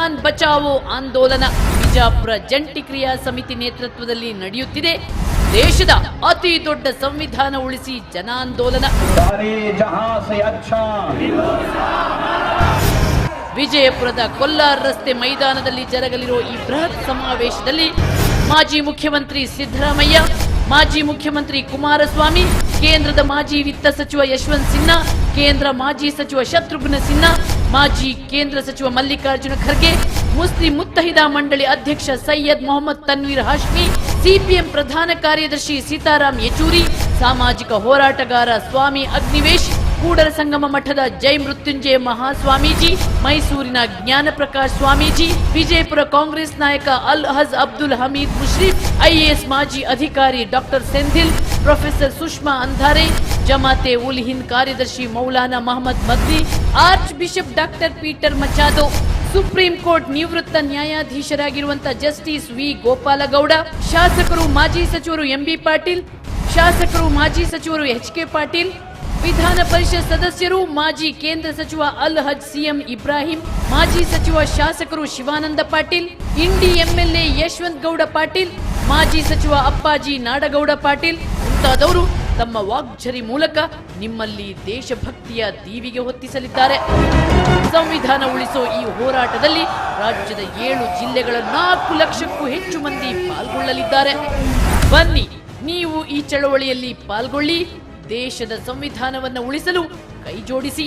ಸಂವಿಧಾನ್ ಬಚಾವೋ ಆಂದೋಲನ ಬಿಜಾಪುರ ಜಂಟಿ ಕ್ರಿಯಾ ಸಮಿತಿ ನೇತೃತ್ವದಲ್ಲಿ ನಡೆಯುತ್ತಿದೆ ದೇಶದ ಅತಿ ದೊಡ್ಡ ಸಂವಿಧಾನ ಉಳಿಸಿ ಜನಾಂದೋಲನ. ವಿಜಯಪುರದ ಕೊಲ್ಲಾರ್ ರಸ್ತೆ ಮೈದಾನದಲ್ಲಿ ಜರುಗಲಿರುವ ಈ ಬೃಹತ್ ಸಮಾವೇಶದಲ್ಲಿ ಮಾಜಿ ಮುಖ್ಯಮಂತ್ರಿ ಸಿದ್ದರಾಮಯ್ಯ, ಮಾಜಿ ಮುಖ್ಯಮಂತ್ರಿ ಕುಮಾರಸ್ವಾಮಿ, ಕೇಂದ್ರದ ಮಾಜಿ ವಿತ್ತ ಸಚಿವ ಯಶವಂತ್ ಸಿನ್ಹಾ, ಕೇಂದ್ರ ಮಾಜಿ ಸಚಿವ ಶತ್ರುಘ್ನ ಸಿನ್ಹಾ, ಮಾಜಿ ಕೇಂದ್ರ ಸಚಿವ ಮಲ್ಲಿಕಾರ್ಜುನ ಖರ್ಗೆ, ಮುಸ್ಲಿಂ ಮುತ್ತಹಿದಾ ಮಂಡಳಿ ಅಧ್ಯಕ್ಷ ಸೈಯದ್ ಮೊಹಮ್ಮದ್ ತನ್ವೀರ್ ಹಾಶ್ಮಿ, ಸಿಪಿಎಂ ಪ್ರಧಾನ ಕಾರ್ಯದರ್ಶಿ ಸೀತಾರಾಮ್ ಯೆಚೂರಿ, ಸಾಮಾಜಿಕ ಹೋರಾಟಗಾರ ಸ್ವಾಮಿ ಅಗ್ನಿವೇಶ್, ಕೂಡಲ ಸಂಗಮ ಮಠದ ಜೈ ಮೃತ್ಯುಂಜಯ ಮಹಾಸ್ವಾಮೀಜಿ, ಮೈಸೂರಿನ ಜ್ಞಾನ ಪ್ರಕಾಶ್ ಸ್ವಾಮೀಜಿ, ವಿಜಯಪುರ ಕಾಂಗ್ರೆಸ್ ನಾಯಕ ಅಲ್ ಹಜ್ ಅಬ್ದುಲ್ ಹಮೀದ್ ಮುಶ್ರೀಫ್, ಐಎಎಸ್ ಮಾಜಿ ಅಧಿಕಾರಿ ಡಾಕ್ಟರ್ ಸೆಂಥಿಲ್, ಪ್ರೊಫೆಸರ್ ಸುಷ್ಮಾ ಅಂಧಾರೆ, ಜಮಾತೆ ಉಲ್ ಹಿಂದ್ ಕಾರ್ಯದರ್ಶಿ Maulana Mohammad Madni, archbishop doctor Peter Machado, supreme court ನಿವೃತ್ತ ನ್ಯಾಯಾಧೀಶರಾಗಿರುವಂತಹ ಜಸ್ಟಿಸ್ ವಿ ಗೋಪಾಲಗೌಡ, ಶಾಸಕರು ಮಾಜಿ ಸಚಿವರು ಎಂಬಿ ಪಾಟೀಲ್, ಶಾಸಕರು ಮಾಜಿ ಸಚಿವರು ಎಚ್ಕೆ ಪಾಟೀಲ್, ವಿಧಾನ ಪರಿಷತ್ ಸದಸ್ಯರು ಮಾಜಿ ಕೇಂದ್ರ ಸಚಿವ ಅಲ್ ಹಜ್ ಸಿಎಂ ಇಬ್ರಾಹಿಂ, ಮಾಜಿ ಸಚಿವ ಶಾಸಕರು ಶಿವಾನಂದ ಪಾಟೀಲ್, ಇಂಡಿ ಎಂಎಲ್ಎ ಯಶವಂತ್ ಗೌಡ ಪಾಟೀಲ್, ಮಾಜಿ ಸಚಿವ ಅಪ್ಪಾಜಿ ನಾಡಗೌಡ ಪಾಟೀಲ್ ಮುಂತಾದವರು ತಮ್ಮ ವಾಗ್ಝರಿ ಮೂಲಕ ನಿಮ್ಮಲ್ಲಿ ದೇಶಭಕ್ತಿಯ ದೀವಿಗೆ ಹೊತ್ತಿಸಲಿದ್ದಾರೆ. ಸಂವಿಧಾನ ಉಳಿಸೋ ಈ ಹೋರಾಟದಲ್ಲಿ ರಾಜ್ಯದ 7 ಜಿಲ್ಲೆಗಳ 4 ಲಕ್ಷಕ್ಕೂ ಹೆಚ್ಚು ಮಂದಿ ಪಾಲ್ಗೊಳ್ಳಲಿದ್ದಾರೆ. ಬನ್ನಿ, ನೀವು ಈ ಚಳವಳಿಯಲ್ಲಿ ಪಾಲ್ಗೊಳ್ಳಿ, ದೇಶದ ಸಂವಿಧಾನವನ್ನು ಉಳಿಸಲು ಕೈ ಜೋಡಿಸಿ.